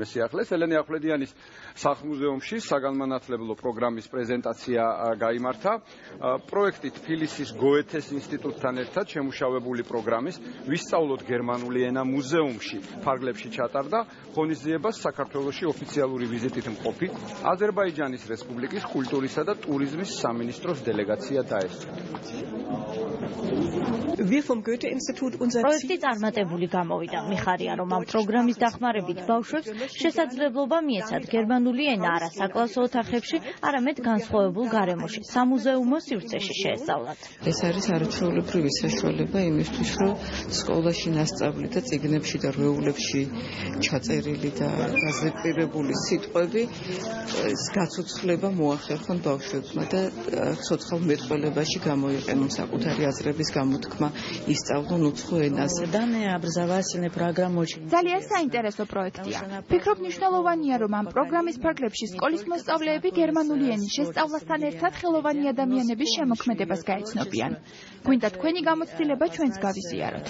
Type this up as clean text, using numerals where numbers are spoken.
მესიახლეს ელენე ახვლედიანის სახლ-მუზეუმში საგანმანათლებლო პროგრამის პრეზენტაცია გაიმართა. პროექტით თბილისის გოეთეს ინსტიტუტთან ერთად შემუშავებული პროგრამის ვისწავლოთ გერმანული ენა მუზეუმში ფარგლებში ჩატარდა. ღონისძიებას საქართველოში ოფიციალური ვიზიტით მყოფი აზერბაიჯანის რესპუბლიკის კულტურისა და ტურიზმის სამინისტროს დელეგაცია დაესწრო. პროექტი წარმატებული გამოვიდა. მიხარია, რომ ამ პროგრამის დახმარებით ბავშვებს შესაძლებლობა მიეცათ გერმანული ენა არა საკლასო ოთახებში, არამედ განსხვავებულ გარემოში, სამუზეუმო სივრცეში შეესწავლათ. ეს არის არაჩვეულებრივი საშუალება იმისთვის, რომ სკოლაში ნასწავლი და წიგნებში და რვეულებში ჩაწერილი და გაზრდილი სიტყვები გაცოცხლება მოახერხონ ბავშვებმა და ცოცხალ მეტყველებაში გამოიყენონ საკუთარი აზრების გამოთქმა, ისწავლონ უცხო ენაზე. ძალიან საინტერესო პროექტია. ფიქრობ მნიშვნელოვანია, რომ ამ პროგრამის ფარგლებში სკოლის მოსწავლეები გერმანული ენის შესწავლასთან ერთად ხელოვანი ადამიანების შემოქმედებას გაეცნობიან. გვინდა თქვენი გამოცდილება ჩვენს გავიზიაროთ.